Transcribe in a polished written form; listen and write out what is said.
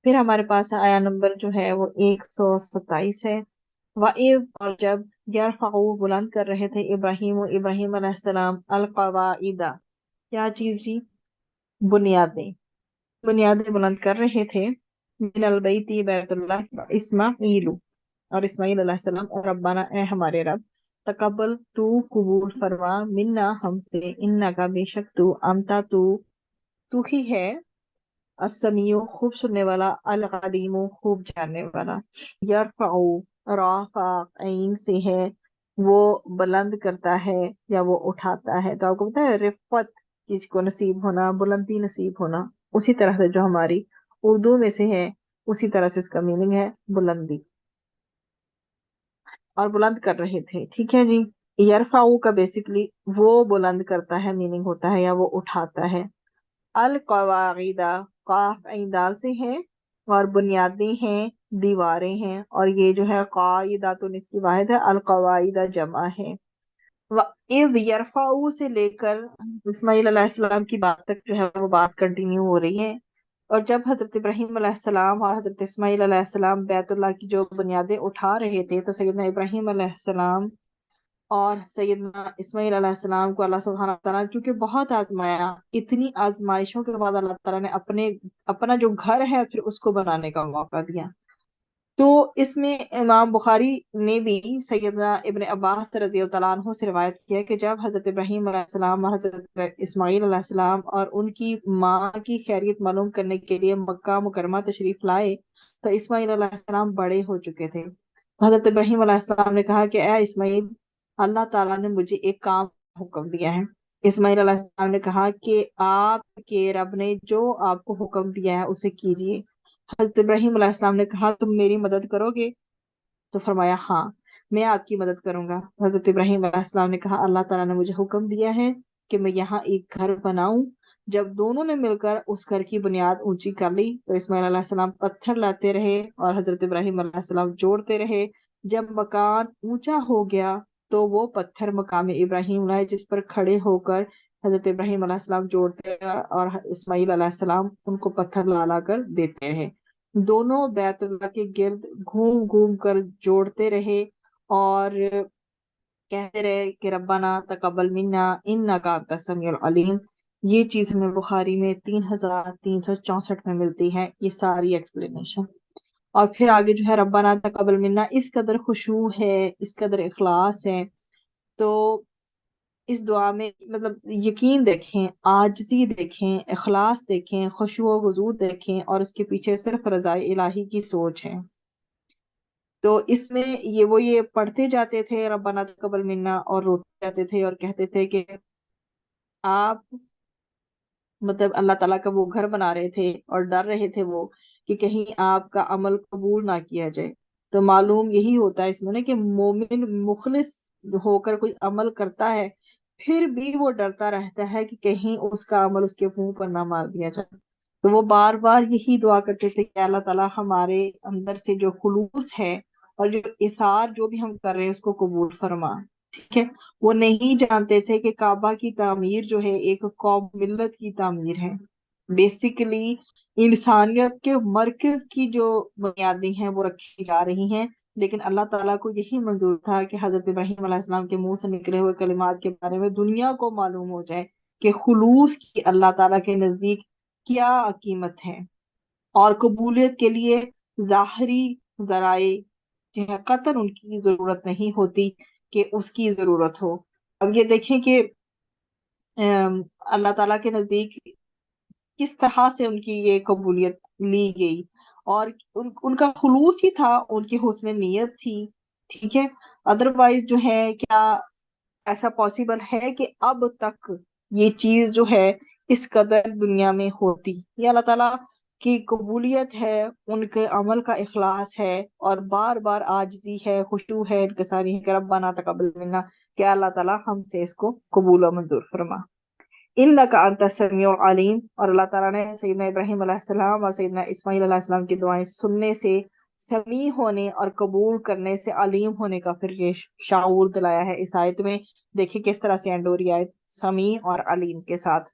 پھر ہمارے پاس آیا نمبر جو ہے وہ 127 ہے۔ وَإِذْ اور جب یرفعو بلند کر رہے تھے ابراہیم علیہ السلام القواعد کیا چیز جی؟ بنیادیں بلند کر رہے تھے، من البیتی بیت اللہ، اسماعیل علیہ السلام، اور ربنا اے ہمارے رب، تقبل تو قبول فرما، منا ہم سے، انکا بے شک تو، انتا تو ہی ہے، السمیع خوب سننے والا، العلیم خوب جاننے والا۔ یرفعو رافع عین سے ہے، وہ بلند کرتا ہے یا وہ اٹھاتا ہے۔ تو آپ کو پتا ہے رفعت کسی کو نصیب ہونا، بلندی نصیب ہونا، اسی طرح سے جو ہماری اردو میں سے ہے اسی طرح سے اس کا میننگ ہے بلندی، اور بلند کر رہے تھے، ٹھیک ہے جی۔ یرفعو کا بیسکلی وہ بلند کرتا ہے میننگ ہوتا ہے یا وہ اٹھاتا ہے۔ القواعد قاف عین دال سے ہے، اور بنیادیں ہیں، دیواریں ہیں، اور یہ جو ہے قاعدہ تو اس کی واحد ہے، القواعد جمع ہے۔ وَإِذْ يَرْفَعُ سے لے کر اسماعیل علیہ السلام کی بات تک جو ہے وہ بات کنٹینیو ہو رہی ہے، اور جب حضرت ابراہیم علیہ السلام اور حضرت اسماعیل علیہ السلام بیت اللہ کی جو بنیادیں اٹھا رہے تھے، تو سیدنا ابراہیم علیہ السلام اور سیدنا اسماعیل علیہ السلام کو اللہ سبحانہ تعالیٰ نے کیونکہ بہت آزمایا، اتنی آزمائشوں کے بعد اللہ تعالیٰ نے اپنا جو گھر ہے پھر اس کو بنانے کا موقع دیا۔ تو اس میں امام بخاری نے بھی سیدنا ابن عباس رضی اللہ عنہ سے روایت کیا کہ جب حضرت ابراہیم علیہ السلام اور حضرت اسماعیل علیہ السلام اور ان کی ماں کی خیریت معلوم کرنے کے لیے مکہ مکرمہ تشریف لائے، تو اسماعیل علیہ السلام بڑے ہو چکے تھے۔ حضرت ابراہیم علیہ السلام نے کہا کہ اے اسماعیل، اللہ تعالیٰ نے مجھے ایک کام حکم دیا ہے۔ اسماعیل علیہ السلام نے کہا کہ آپ کے رب نے جو آپ کو حکم دیا ہے اسے کیجیے۔ حضرت ابراہیم علیہ السلام نے کہا تم میری مدد کرو گے؟ تو فرمایا ہاں میں آپ کی مدد کروں گا۔ حضرت ابراہیم علیہ السلام نے کہا اللہ تعالیٰ نے مجھے حکم دیا ہے کہ میں یہاں ایک گھر بناؤں۔ جب دونوں نے مل کر اس گھر کی بنیاد اونچی کر لی تو اسماعیل علیہ السلام پتھر لاتے رہے اور حضرت ابراہیم علیہ السلام جوڑتے رہے۔ جب مکان اونچا ہو گیا تو وہ پتھر مقام ابراہیم لائے جس پر کھڑے ہو کر حضرت ابراہیم علیہ السلام جوڑتے رہے اور اسماعیل علیہ السلام ان کو پتھر لا لا کر دیتے رہے۔ دونوں بیت اللہ کے گرد گھوم گھوم کر جوڑتے رہے اور کہتے رہے کہ ربنا تقبل منا انکا انت السمیع العلیم۔ یہ چیز ہمیں بخاری میں 3364 میں ملتی ہے، یہ ساری ایکسپلینیشن۔ اور پھر آگے جو ہے ربنا تقبل منا، اس قدر خشوع ہے، اس قدر اخلاص ہے، تو اس دعا میں مطلب یقین دیکھیں، عاجزی دیکھیں، اخلاص دیکھیں، خشوع و خضوع دیکھیں، اور اس کے پیچھے صرف رضائے الہی کی سوچ ہے۔ تو اس میں یہ پڑھتے جاتے تھے ربنا تقبل منا اور روتے جاتے تھے اور کہتے تھے کہ آپ مطلب اللہ تعالیٰ کا وہ گھر بنا رہے تھے اور ڈر رہے تھے وہ کہ کہیں آپ کا عمل قبول نہ کیا جائے۔ تو معلوم یہی ہوتا ہے اس میں کہ مومن مخلص ہو کر کوئی عمل کرتا ہے پھر بھی وہ ڈرتا رہتا ہے کہ کہیں اس کا عمل اس کے منہ پر نہ مار دیا جائے۔ تو وہ بار بار یہی دعا کرتے تھے کہ اللہ تعالیٰ ہمارے اندر سے جو خلوص ہے اور جو اثار جو بھی ہم کر رہے ہیں اس کو قبول فرما، ٹھیک ہے۔ وہ نہیں جانتے تھے کہ کعبہ کی تعمیر جو ہے ایک قوم ملت کی تعمیر ہے، بیسیکلی انسانیت کے مرکز کی جو بنیادیں ہیں وہ رکھی جا رہی ہیں، لیکن اللہ تعالیٰ کو یہی منظور تھا کہ حضرت ابراہیم علیہ السلام کے منہ سے نکلے ہوئے کلمات کے بارے میں دنیا کو معلوم ہو جائے کہ خلوص کی اللہ تعالیٰ کے نزدیک کیا قیمت ہے، اور قبولیت کے لیے ظاہری ذرائع جو ہے قطر ان کی ضرورت نہیں ہوتی کہ اس کی ضرورت ہو۔ اب یہ دیکھیں کہ اللہ تعالیٰ کے نزدیک کس طرح سے ان کی یہ قبولیت لی گئی، اور ان کا خلوص ہی تھا، ان کی حسن نیت تھی، ٹھیک ہے۔ ادروائز جو ہے کیا ایسا پاسبل ہے کہ اب تک یہ چیز جو ہے اس قدر دنیا میں ہوتی؟ یہ اللہ تعالیٰ کی قبولیت ہے، ان کے عمل کا اخلاص ہے، اور بار بار عاجزی ہے، خشوع ہے، انکساری ہے کہ ربنا تقبل منا، کہ اللہ تعالیٰ ہم سے اس کو قبول و منظور فرما۔ انکا انت السمیع العلیم، اور اللہ تعالیٰ نے سیدنا ابراہیم علیہ السلام اور سیدنا اسماعیل علیہ السلام کی دعائیں سننے سے، سمیع ہونے اور قبول کرنے سے، علیم ہونے کا پھر یہ شعور دلایا ہے اس آیت میں۔ دیکھیں کس طرح سے اینڈ ہو رہی آیت سمیع اور علیم کے ساتھ۔